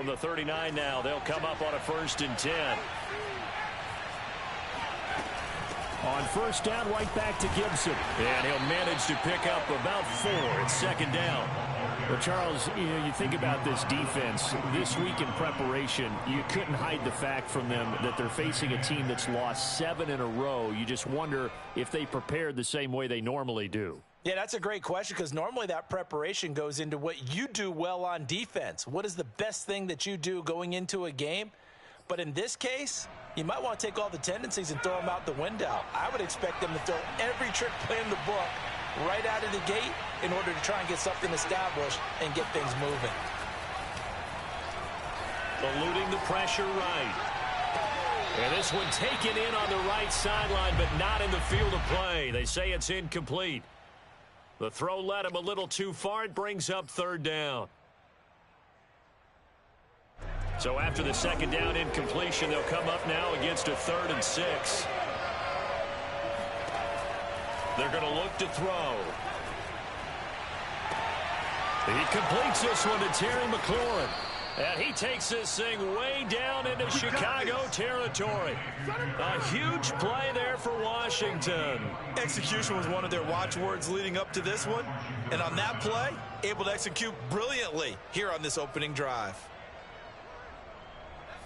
From the 39 now, they'll come up on a 1st and 10. On 1st down, right back to Gibson. And he'll manage to pick up about 4. It's 2nd down. Well, Charles, you think about this defense. This week in preparation, you couldn't hide the fact from them that they're facing a team that's lost 7 in a row. You just wonder if they prepared the same way they normally do. Yeah, that's a great question because normally that preparation goes into what you do well on defense. What is the best thing that you do going into a game? But in this case, you might want to take all the tendencies and throw them out the window. I would expect them to throw every trick play in the book right out of the gate in order to try and get something established and get things moving. Eluding the pressure right. And this one taken in on the right sideline, but not in the field of play. They say it's incomplete. The throw led him a little too far. It brings up 3rd down. So after the 2nd down incompletion, they'll come up now against a 3rd and 6. They're going to look to throw. He completes this one to Terry McLaurin. And he takes this thing way down into Chicago territory. A huge play there for Washington. Execution was one of their watchwords leading up to this one. And on that play, able to execute brilliantly here on this opening drive.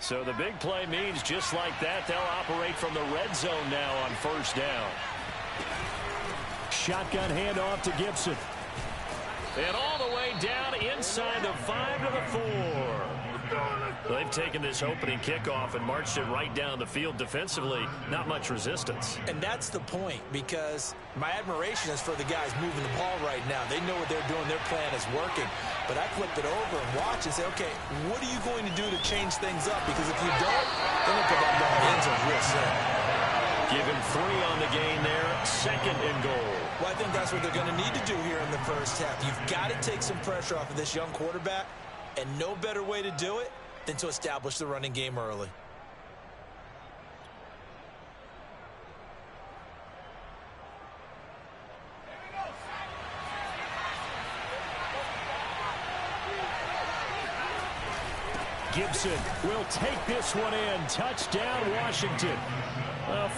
So the big play means just like that, they'll operate from the red zone now on 1st down. Shotgun handoff to Gibson. And all the way down inside the 5 to the 4. They've taken this opening kickoff and marched it right down the field defensively. Not much resistance. And that's the point, because my admiration is for the guys moving the ball right now. They know what they're doing. Their plan is working. But I flip it over and watch and say, okay, what are you going to do to change things up? Because if you don't, then it'll come out down the end zone real soon. Give him 3 on the gain there. 2nd and goal. Well, I think that's what they're going to need to do here in the first half. You've got to take some pressure off of this young quarterback, and no better way to do it than to establish the running game early. Gibson will take this one in. Touchdown, Washington.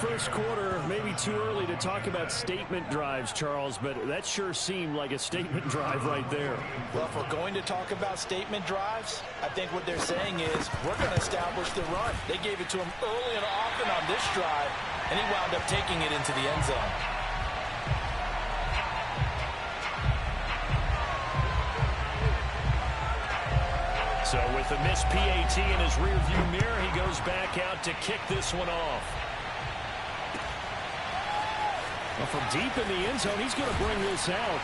First quarter, maybe too early to talk about statement drives, Charles, but that sure seemed like a statement drive right there. Well, if we're going to talk about statement drives, I think what they're saying is we're going to establish the run. They gave it to him early and often on this drive, and he wound up taking it into the end zone. So with the missed PAT in his rearview mirror, he goes back out to kick this one off. Well, from deep in the end zone, he's going to bring this out.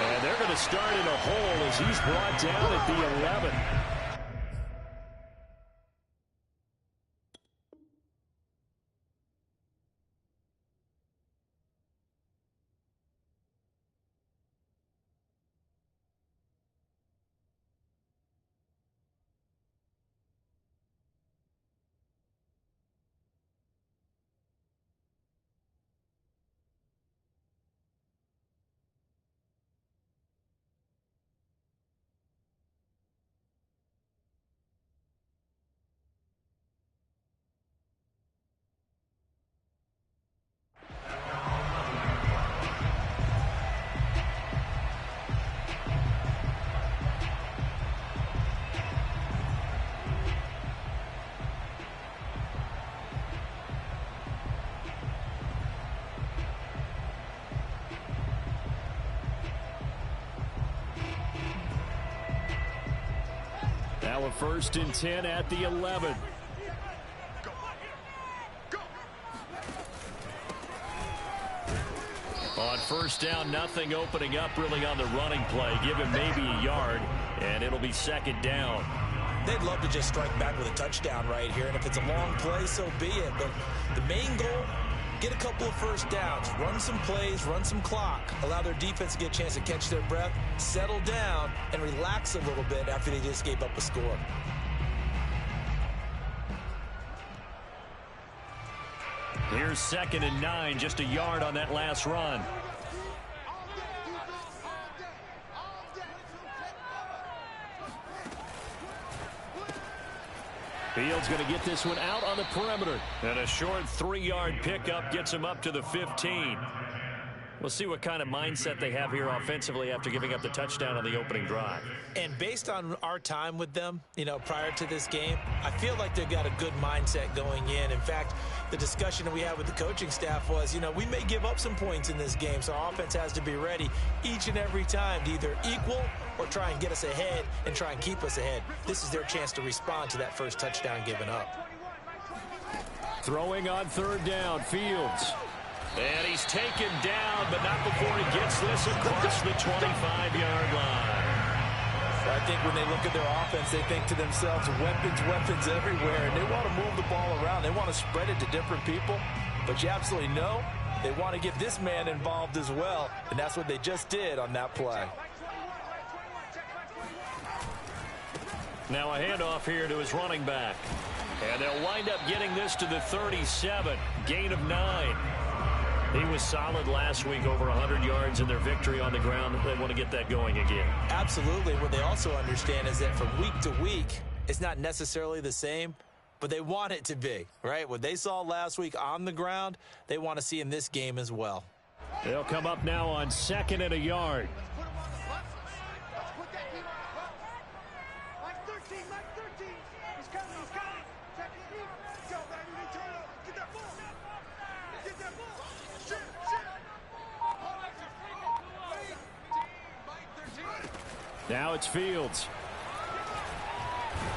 And they're going to start in a hole as he's brought down at the 11. Now a 1st and 10 at the 11. On 1st down, nothing opening up really on the running play. Give him maybe a yard, and it'll be 2nd down. They'd love to just strike back with a touchdown right here, and if it's a long play, so be it. But the main goal, get a couple of 1st downs, run some plays, run some clock, allow their defense to get a chance to catch their breath, settle down, and relax a little bit after they just gave up a score. Here's 2nd and 9, just a yard on that last run. Fields going to get this one out on the perimeter. And a short 3-yard pickup gets him up to the 15. We'll see what kind of mindset they have here offensively after giving up the touchdown on the opening drive. And based on our time with them, prior to this game, I feel like they've got a good mindset going in. In fact, the discussion that we had with the coaching staff was, we may give up some points in this game, so our offense has to be ready each and every time to either equal or try and get us ahead and try and keep us ahead. This is their chance to respond to that first touchdown given up. Throwing on 3rd down, Fields. And he's taken down, but not before he gets this across the 25-yard line. I think when they look at their offense, they think to themselves, weapons everywhere, and they want to move the ball around. They want to spread it to different people, but you absolutely know they want to get this man involved as well, and that's what they just did on that play. Now a handoff here to his running back. And they'll wind up getting this to the 37, gain of 9. He was solid last week, over 100 yards in their victory on the ground. They want to get that going again. Absolutely. What they also understand is that from week to week, it's not necessarily the same, but they want it to be, right? What they saw last week on the ground, they want to see in this game as well. They'll come up now on 2nd and a yard. Now it's Fields.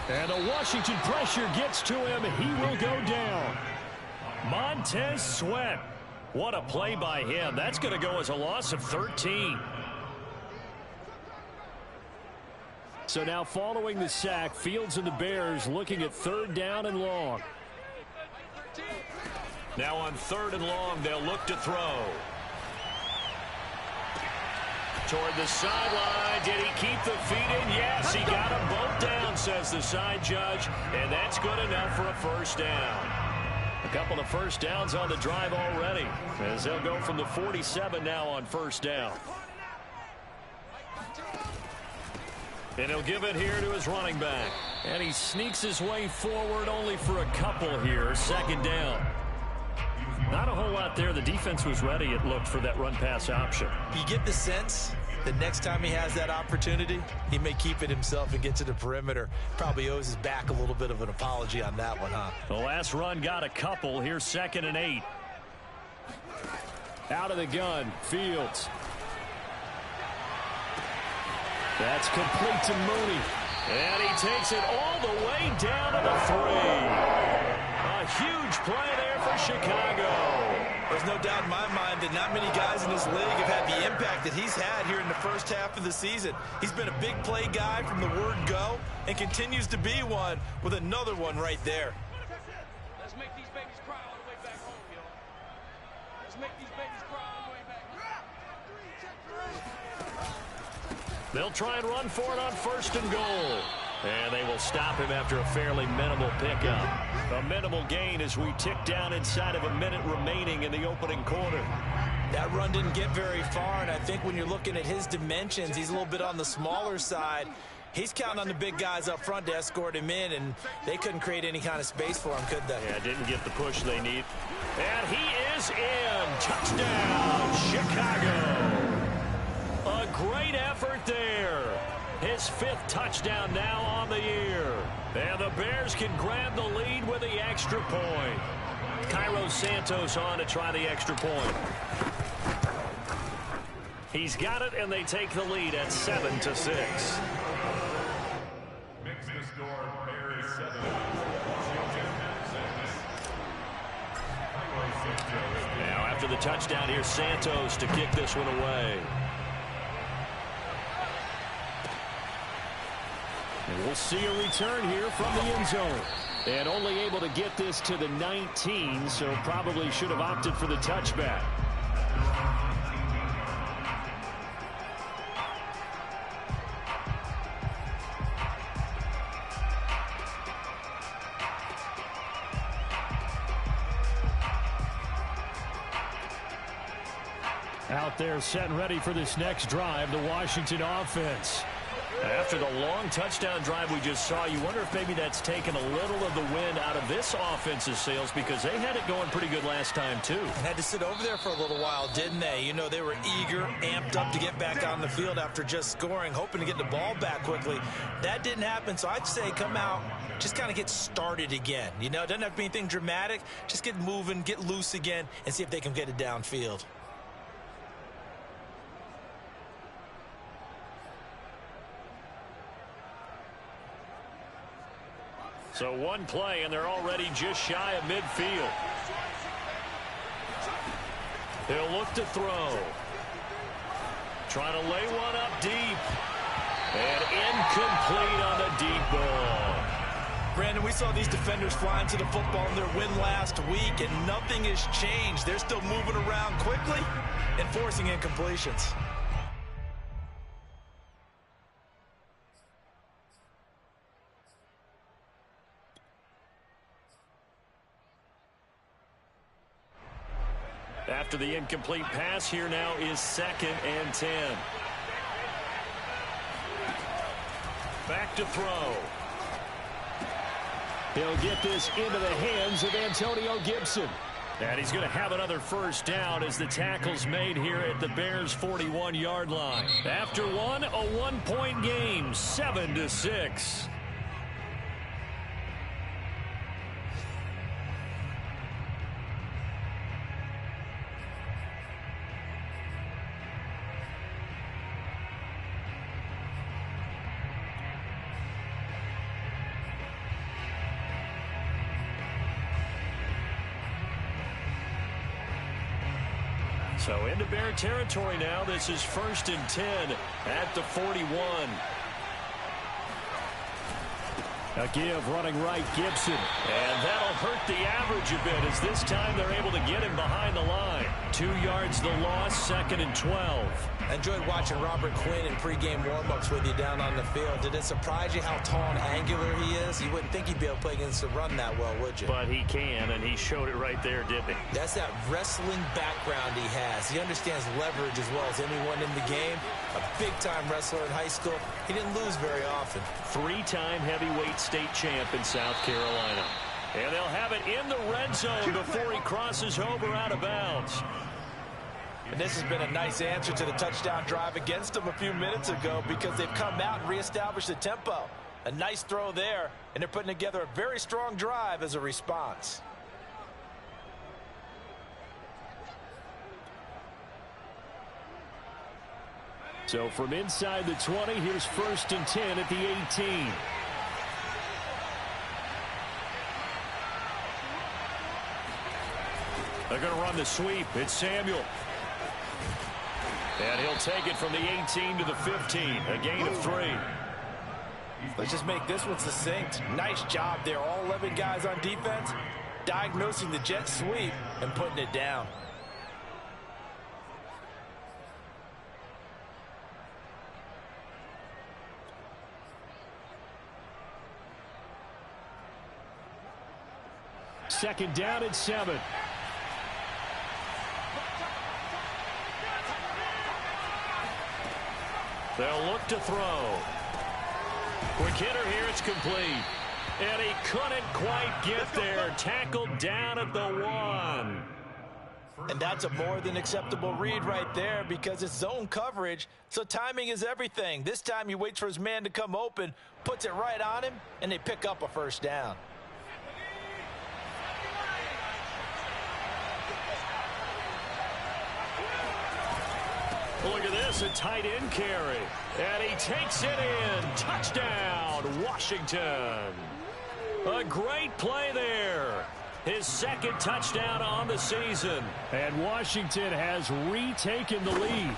And a Washington pressure gets to him. He will go down. Montez Sweat. What a play by him. That's going to go as a loss of 13. So now following the sack, Fields and the Bears looking at 3rd down and long. Now on 3rd and long, they'll look to throw. Toward the sideline. Did he keep the feet in? Yes, he got them both down, says the side judge. And that's good enough for a 1st down. A couple of 1st downs on the drive already, as they'll go from the 47 now on 1st down. And he'll give it here to his running back. And he sneaks his way forward only for a couple here. 2nd down. Not a whole lot there. The defense was ready, it looked, for that run-pass option. You get the sense the next time he has that opportunity, he may keep it himself and get to the perimeter. Probably owes his back a little bit of an apology on that one, huh? The last run got a couple. Here's 2nd and 8. Out of the gun, Fields. That's complete to Mooney. And he takes it all the way down to the 3. A huge play there for Chicago. There's no doubt in my mind that not many guys in this league have had the impact that he's had here in the first half of the season. He's been a big play guy from the word go and continues to be one with another one right there. Let's make these babies cry all the way back home, yo. Let's make these babies cry all the way back. They'll try and run for it on 1st and goal. And they will stop him after a fairly minimal pickup. A minimal gain as we tick down inside of a minute remaining in the opening quarter. That run didn't get very far, and I think when you're looking at his dimensions, he's a little bit on the smaller side. He's counting on the big guys up front to escort him in, and they couldn't create any kind of space for him, could they? Yeah, didn't get the push they need. And he is in. Touchdown, Chicago. A great effort there. His 5th touchdown now on the year. And the Bears can grab the lead with the extra point. Cairo Santos on to try the extra point. He's got it, and they take the lead at 7-6. Mix the score, Bears 7, Now after the touchdown, here's Santos to kick this one away. And we'll see a return here from the end zone. And only able to get this to the 19, so probably should have opted for the touchback. Out there set and ready for this next drive, the Washington offense. After the long touchdown drive we just saw, you wonder if maybe that's taken a little of the wind out of this offense's sails, because they had it going pretty good last time too. And had to sit over there for a little while, didn't they? You know, they were eager, amped up to get back on the field after just scoring, hoping to get the ball back quickly. That didn't happen, so I'd say come out, just kind of get started again. You know, it doesn't have to be anything dramatic. Just get moving, get loose again, and see if they can get it downfield. So one play, and they're already just shy of midfield. He'll look to throw. Trying to lay one up deep. And incomplete on the deep ball. Brandon, we saw these defenders flying to the football in their win last week, and nothing has changed. They're still moving around quickly and forcing incompletions. After the incomplete pass, here now is 2nd and 10. Back to throw. He'll get this into the hands of Antonio Gibson. And he's going to have another first down as the tackle's made here at the Bears' 41-yard line. After one, a one-point game, 7-6. So into Bear territory now. This is 1st and 10 at the 41. A give running right, Gibson. And that'll hurt the average a bit, as this time they're able to get him behind the line. 2 yards the loss, 2nd and 12. I enjoyed watching Robert Quinn in pregame warm-ups with you down on the field. Did it surprise you how tall and angular he is? You wouldn't think he'd be able to play against the run that well, would you? But he can, and he showed it right there, didn't he? That's that wrestling background he has. He understands leverage as well as anyone in the game. A big-time wrestler in high school. He didn't lose very often. 3-time heavyweight state champ in South Carolina. And they'll have it in the red zone before he crosses over out of bounds. And this has been a nice answer to the touchdown drive against them a few minutes ago, because they've come out and reestablished the tempo. A nice throw there, and they're putting together a very strong drive as a response. So from inside the 20, here's 1st and 10 at the 18. They're going to run the sweep. It's Samuel. And he'll take it from the 18 to the 15. A gain of 3. Let's just make this one succinct. Nice job there. All 11 guys on defense diagnosing the jet sweep and putting it down. Second down at 7. They'll look to throw. Quick hitter here, it's complete. And he couldn't quite get there. Tackled down at the 1. And that's a more than acceptable read right there, because it's zone coverage, so timing is everything. This time he waits for his man to come open, puts it right on him, and they pick up a first down. Look at this, a tight end carry. And he takes it in. Touchdown, Washington. A great play there. His 2nd touchdown on the season. And Washington has retaken the lead.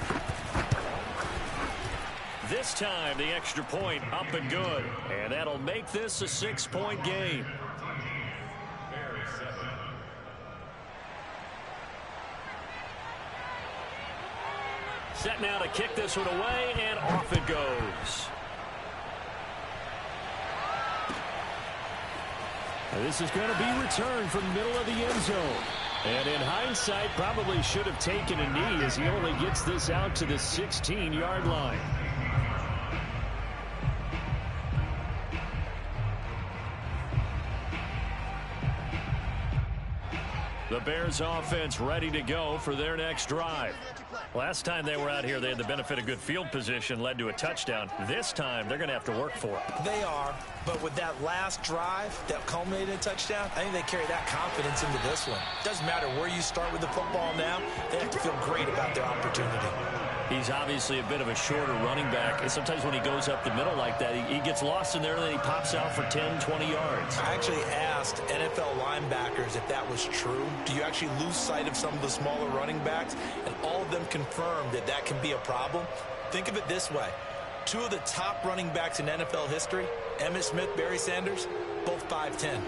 This time, the extra point up and good. And that'll make this a 6-point game. Set now to kick this one away, and off it goes. This is going to be returned from the middle of the end zone. And in hindsight, probably should have taken a knee, as he only gets this out to the 16-yard line. The Bears offense ready to go for their next drive. Last time they were out here, they had the benefit of good field position, led to a touchdown. This time, they're going to have to work for it. They are, but with that last drive that culminated in a touchdown, I think they carry that confidence into this one. Doesn't matter where you start with the football now, they have to feel great about their opportunity. He's obviously a bit of a shorter running back. And sometimes when he goes up the middle like that, he gets lost in there and then he pops out for 10, 20 yards. I actually asked NFL linebackers if that was true. Do you actually lose sight of some of the smaller running backs? And all of them confirmed that that can be a problem. Think of it this way. Two of the top running backs in NFL history, Emmitt Smith, Barry Sanders, both 5'10".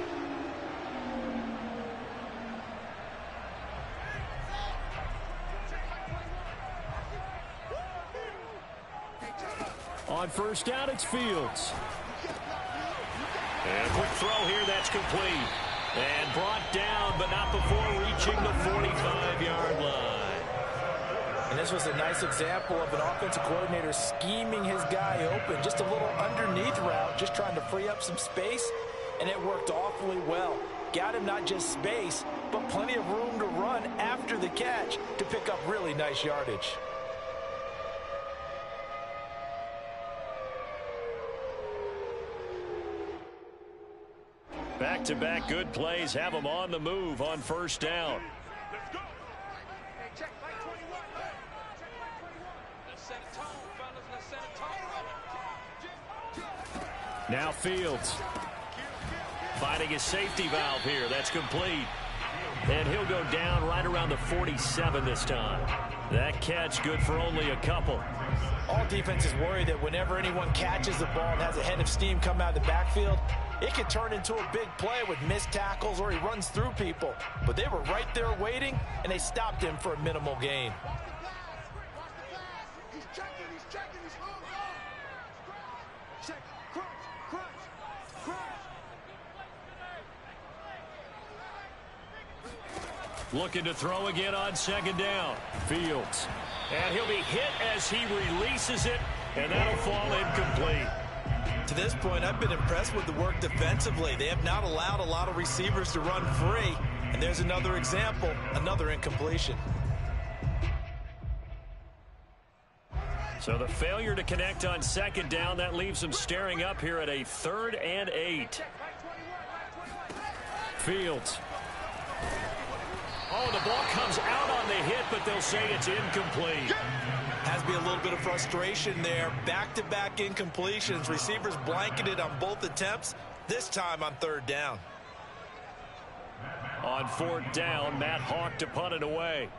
On first down, it's Fields. And a quick throw here, that's complete. And brought down, but not before reaching the 45-yard line. And this was a nice example of an offensive coordinator scheming his guy open. Just a little underneath route, just trying to free up some space, and it worked awfully well. Got him not just space, but plenty of room to run after the catch to pick up really nice yardage. Back-to-back good plays have them on the move on first down. Now Fields finding his safety valve here. That's complete. And he'll go down right around the 47 this time. That catch good for only a couple. All defenses worry that whenever anyone catches the ball and has a head of steam come out of the backfield, it can turn into a big play with missed tackles or he runs through people. But they were right there waiting, and they stopped him for a minimal gain. Looking to throw again on second down. Fields. And he'll be hit as he releases it, and that'll fall incomplete. To this point, I've been impressed with the work defensively. They have not allowed a lot of receivers to run free. And there's another example, another incompletion. So the failure to connect on second down, that leaves them staring up here at a 3rd and 8. Fields. Oh, the ball comes out on the hit, but they'll say it's incomplete. Has to be a little bit of frustration there. Back-to-back incompletions. Receivers blanketed on both attempts, this time on 3rd down. On 4th down, Matt Hawk to punt it away.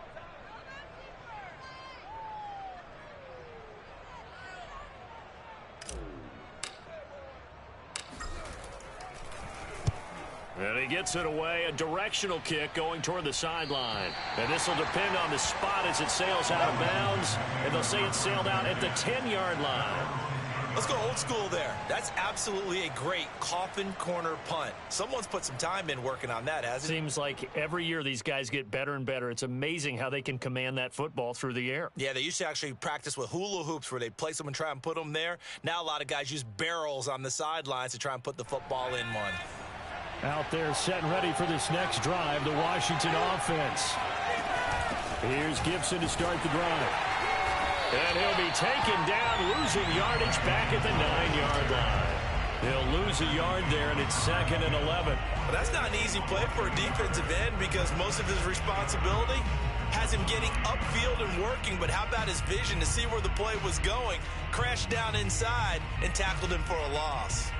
And he gets it away, a directional kick going toward the sideline. And this will depend on the spot as it sails out of bounds. And they'll say it sailed out at the 10-yard line. Let's go old school there. That's absolutely a great coffin corner punt. Someone's put some time in working on that, hasn't it? Seems like every year these guys get better and better. It's amazing how they can command that football through the air. Yeah, they used to actually practice with hula hoops where they'd place them and try and put them there. Now a lot of guys use barrels on the sidelines to try and put the football in one. Out there set and ready for this next drive, the Washington offense. Here's Gibson to start the drive. And he'll be taken down, losing yardage back at the 9-yard line. He'll lose a yard there, and it's 2nd and 11. But that's not an easy play for a defensive end because most of his responsibility has him getting upfield and working. But how about his vision to see where the play was going? Crashed down inside and tackled him for a loss.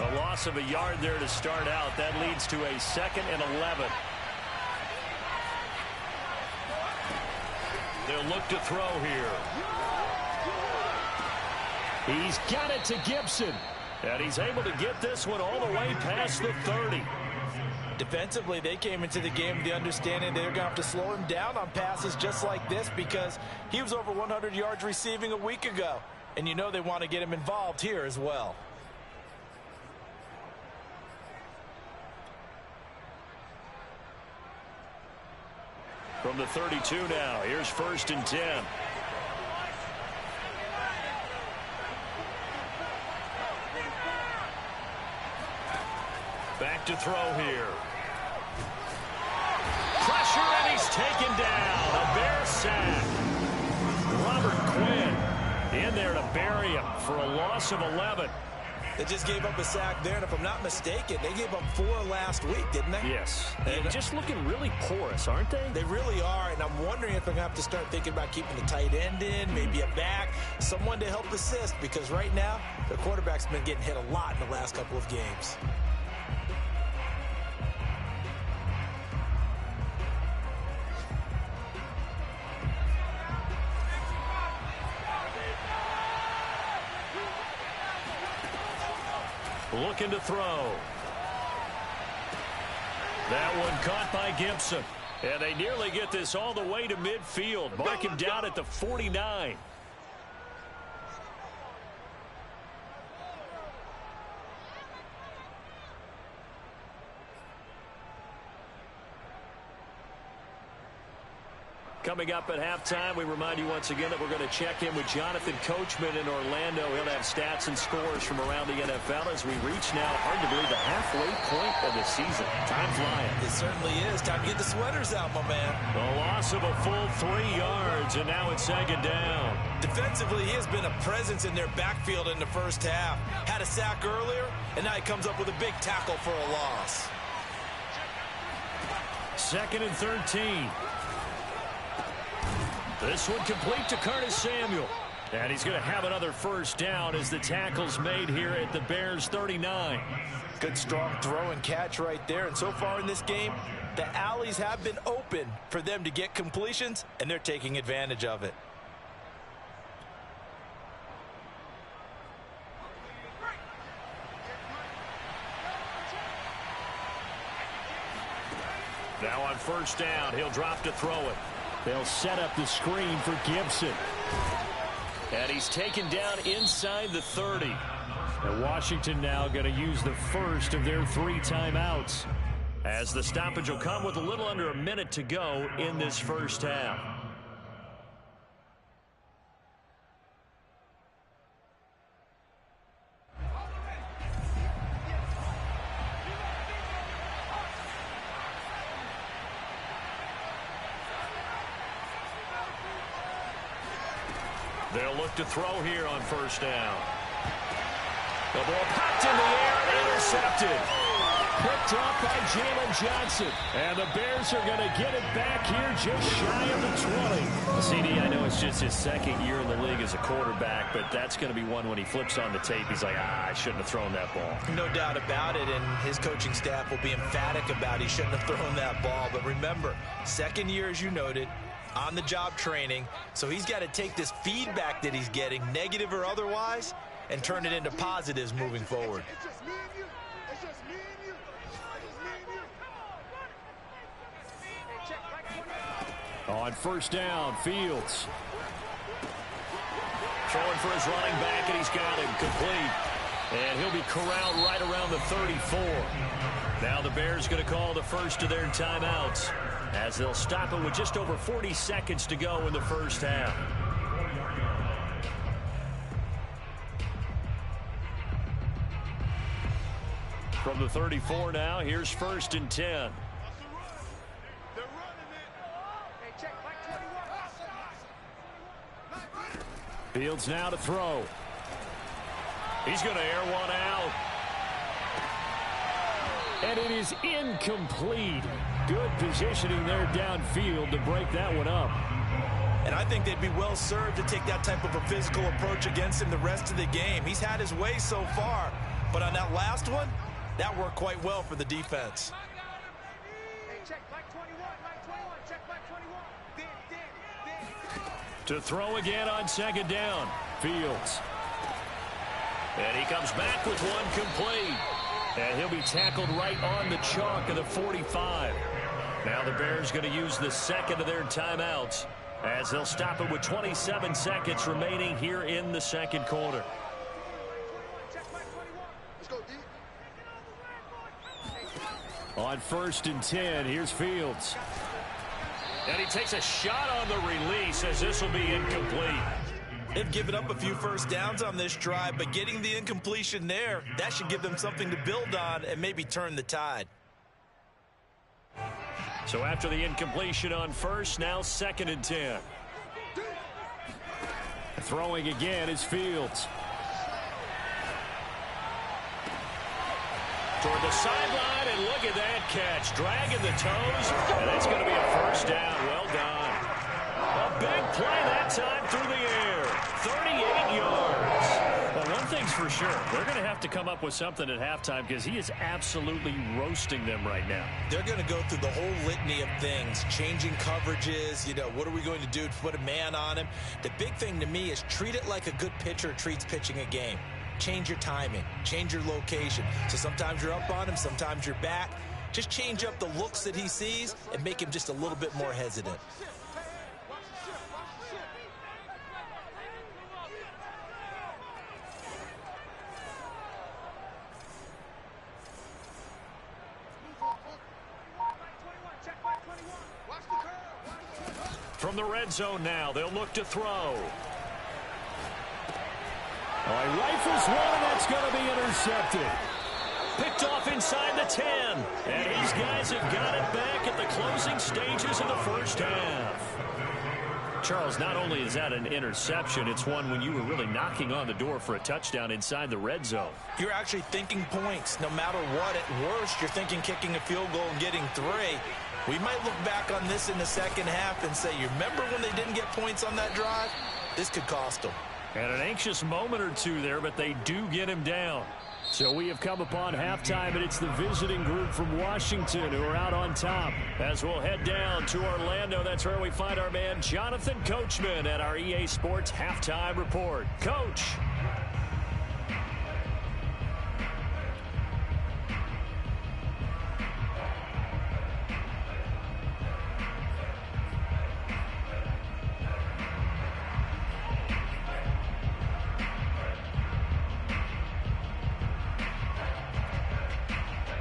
A loss of a yard there to start out. That leads to a 2nd and 11. They'll look to throw here. He's got it to Gibson. And he's able to get this one all the way past the 30. Defensively, they came into the game with the understanding they're going to have to slow him down on passes just like this because he was over 100 yards receiving a week ago. And you know they want to get him involved here as well. From the 32 now, here's 1st and 10. Back to throw here. Pressure, and he's taken down. A Bear sack. Robert Quinn in there to bury him for a loss of 11. They just gave up a sack there, and if I'm not mistaken, they gave up 4 last week, didn't they? Yes. And just looking really porous, aren't they? They really are, and I'm wondering if they're going to have to start thinking about keeping the tight end in, maybe a back, someone to help assist, because right now, their quarterback's been getting hit a lot in the last couple of games. Looking to throw. That one caught by Gibson. And they nearly get this all the way to midfield. Mark him down at the 49. Coming up at halftime, we remind you once again that we're going to check in with Jonathan Coachman in Orlando. He'll have stats and scores from around the NFL as we reach now, hard to believe, the halfway point of the season. Time flying. It certainly is. Time to get the sweaters out, my man. The loss of a full 3 yards, and now it's second down. Defensively, he has been a presence in their backfield in the first half. Had a sack earlier, and now he comes up with a big tackle for a loss. 2nd and 13. This one complete to Curtis Samuel. And he's going to have another first down as the tackle's made here at the Bears 39. Good strong throw and catch right there. And so far in this game, the alleys have been open for them to get completions, and they're taking advantage of it. Now on first down, he'll drop to throw it. They'll set up the screen for Gibson. And he's taken down inside the 30. And Washington now going to use the first of their 3 timeouts, as the stoppage will come with a little under a minute to go in this first half. They'll look to throw here on first down. The ball popped in the air and intercepted. Picked off by Jalen Johnson. And the Bears are going to get it back here just shy of the 20. CD, I know it's just his 2nd year in the league as a quarterback, but that's going to be one when he flips on the tape. He's like, I shouldn't have thrown that ball. No doubt about it, and his coaching staff will be emphatic about he shouldn't have thrown that ball. But remember, 2nd year, as you noted, on-the-job training, so he's got to take this feedback that he's getting, negative or otherwise, and turn it into positives moving forward. On first down, Fields. Throwing for his running back, and he's got him complete. And he'll be corralled right around the 34. Now the Bears going to call the first of their timeouts, as they'll stop it with just over 40 seconds to go in the first half. From the 34 now, here's 1st and 10. Fields now to throw. He's going to air one out. And it is incomplete. Good positioning there downfield to break that one up. And I think they'd be well served to take that type of a physical approach against him the rest of the game. He's had his way so far, but on that last one, that worked quite well for the defense. To throw again on 2nd down, Fields. And he comes back with one complete. And he'll be tackled right on the chalk of the 45. Now the Bears going to use the 2nd of their timeouts, as they'll stop it with 27 seconds remaining here in the 2nd quarter. On 1st and 10, here's Fields. And he takes a shot on the release, as this will be incomplete. They've given up a few first downs on this drive, but getting the incompletion there, that should give them something to build on and maybe turn the tide. So after the incompletion on first, now 2nd and 10. Throwing again is Fields. Toward the sideline, and look at that catch. Dragging the toes, and it's going to be a first down. Well done. A big play that time through the air. 38 yards. Well, one thing's for sure. They're going to have to come up with something at halftime because he is absolutely roasting them right now. They're going to go through the whole litany of things, changing coverages, what are we going to do to put a man on him? The big thing to me is treat it like a good pitcher treats pitching a game. Change your timing, change your location. So sometimes you're up on him, sometimes you're back. Just change up the looks that he sees and make him just a little bit more hesitant. From the red zone now, they'll look to throw. Oh, he rifles one, and that's going to be intercepted. Picked off inside the 10. And these guys have got it back at the closing stages of the first half. Charles, not only is that an interception, it's one when you were really knocking on the door for a touchdown inside the red zone. You're actually thinking points. No matter what, at worst, you're thinking kicking a field goal and getting 3. We might look back on this in the second half and say, you remember when they didn't get points on that drive? This could cost them. And an anxious moment or two there, but they do get him down. So we have come upon halftime, and it's the visiting group from Washington who are out on top. As we'll head down to Orlando, that's where we find our man Jonathan Coachman at our EA Sports Halftime Report. Coach.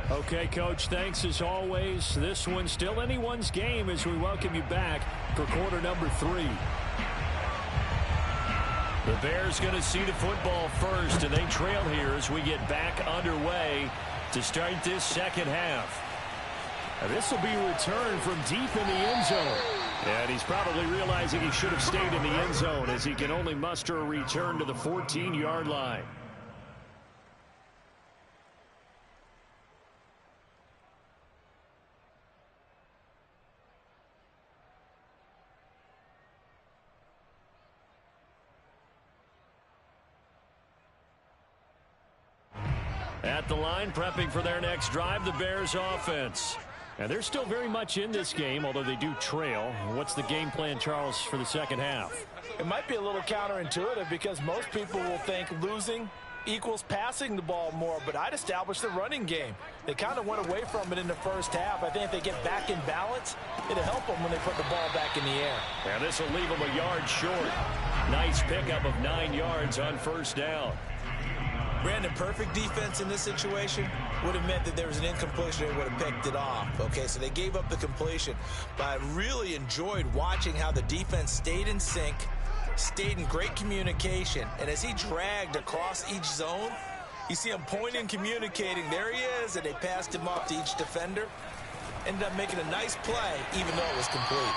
Okay, Coach, thanks as always. This one's still anyone's game as we welcome you back for quarter number 3. The Bears going to see the football first, and they trail here as we get back underway to start this second half. Now, this will be a return from deep in the end zone. And he's probably realizing he should have stayed in the end zone as he can only muster a return to the 14-yard line. At the line, prepping for their next drive, the Bears offense. And they're still very much in this game, although they do trail. What's the game plan, Charles, for the second half? It might be a little counterintuitive because most people will think losing equals passing the ball more, but I'd establish the running game. They kind of went away from it in the first half. I think if they get back in balance, it'll help them when they put the ball back in the air. And this will leave them a yard short. Nice pickup of 9 yards on first down. Brandon, perfect defense in this situation would have meant that there was an incompletion. They would have picked it off. Okay, so they gave up the completion. But I really enjoyed watching how the defense stayed in sync, stayed in great communication. And as he dragged across each zone, you see him pointing, communicating. There he is, and they passed him off to each defender. Ended up making a nice play, even though it was complete.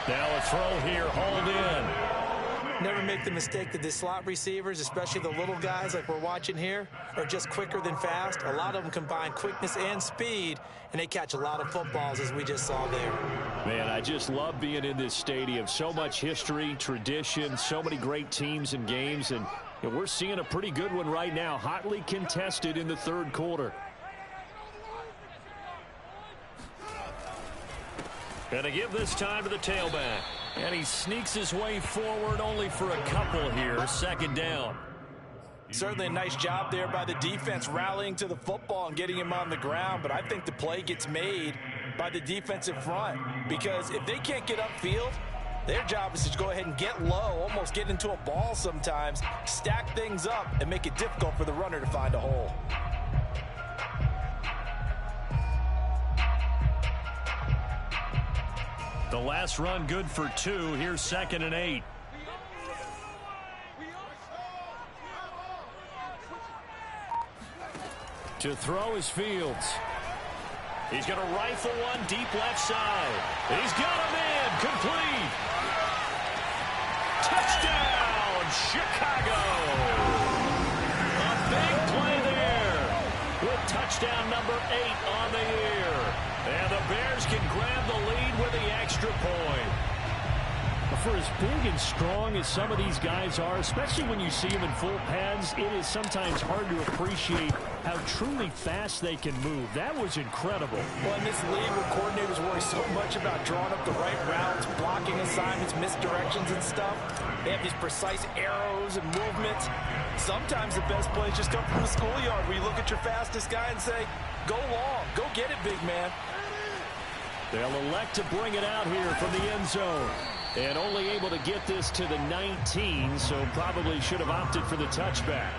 Now a throw here, hauled in. Never make the mistake that the slot receivers, especially the little guys like we're watching here, are just quicker than fast. A lot of them combine quickness and speed, and they catch a lot of footballs, as we just saw there. Man, I just love being in this stadium. So much history, tradition, so many great teams and games, and we're seeing a pretty good one right now, hotly contested in the third quarter. And to give this time to the tailback. And he sneaks his way forward only for a couple here. Second down. Certainly a nice job there by the defense rallying to the football and getting him on the ground. But I think the play gets made by the defensive front. Because if they can't get upfield, their job is to go ahead and get low, almost get into a ball sometimes, stack things up, and make it difficult for the runner to find a hole. The last run good for 2. Here's 2nd and 8. To throw is Fields. He's going to rifle one deep left side. He's got him in. Complete. Touchdown, Chicago. A big play there with touchdown number 8 on the year. And the Bears can grab the lead with the extra point. For as big and strong as some of these guys are, especially when you see them in full pads, it is sometimes hard to appreciate how truly fast they can move. That was incredible. Well, in this league where coordinators worry so much about drawing up the right routes, blocking assignments, misdirections and stuff, they have these precise arrows and movements. Sometimes the best plays just come from the schoolyard where you look at your fastest guy and say, go long, go get it, big man. They'll elect to bring it out here from the end zone. And only able to get this to the 19, so probably should have opted for the touchback.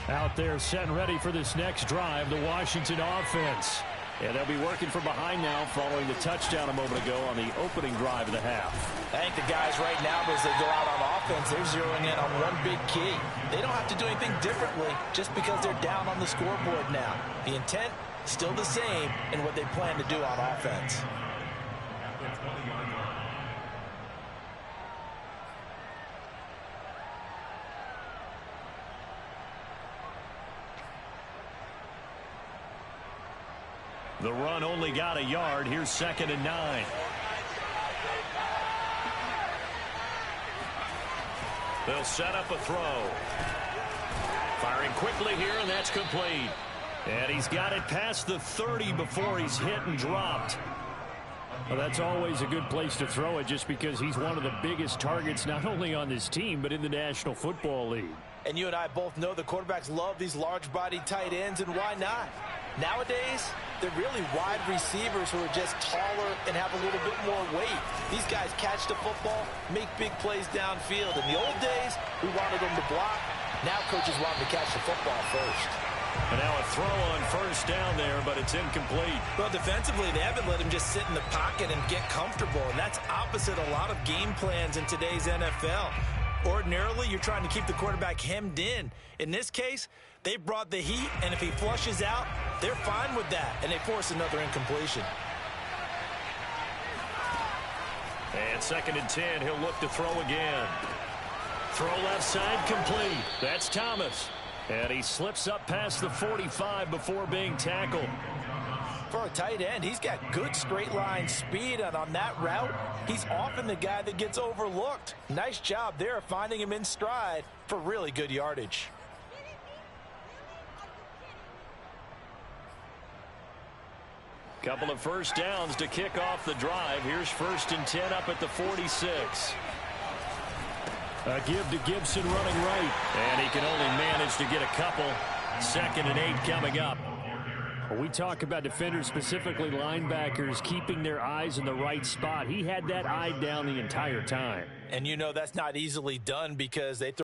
Out there set and ready for this next drive, the Washington offense. And they'll be working from behind now following the touchdown a moment ago on the opening drive of the half. I think the guys right now, as they go out on offense, they're zeroing in on one big key. They don't have to do anything differently just because they're down on the scoreboard now. The intent, still the same in what they plan to do on offense. The run only got a yard. Here's 2nd and 9. They'll set up a throw. Firing quickly here, and that's complete. And he's got it past the 30 before he's hit and dropped. Well, that's always a good place to throw it just because he's one of the biggest targets not only on this team but in the National Football League. And you and I both know the quarterbacks love these large-bodied tight ends, and why not? Nowadays, they're really wide receivers who are just taller and have a little bit more weight. These guys catch the football, make big plays downfield. In the old days, we wanted them to block. Now coaches want them to catch the football first. And now a throw on 1st down there, but it's incomplete. Well, defensively, they haven't let him just sit in the pocket and get comfortable, and that's opposite a lot of game plans in today's NFL. Ordinarily, you're trying to keep the quarterback hemmed in. In this case, they brought the heat, and if he flushes out, they're fine with that, and they force another incompletion. And 2nd and 10, he'll look to throw again. Throw left side complete. That's Thomas. And he slips up past the 45 before being tackled. For a tight end, he's got good straight line speed, and on that route, he's often the guy that gets overlooked. Nice job there finding him in stride for really good yardage. Couple of 1st downs to kick off the drive. Here's 1st and 10 up at the 46. A give to Gibson running right. And he can only manage to get a couple. 2nd and 8 coming up. When we talk about defenders, specifically linebackers, keeping their eyes in the right spot, he had that eye down the entire time. And you know that's not easily done because they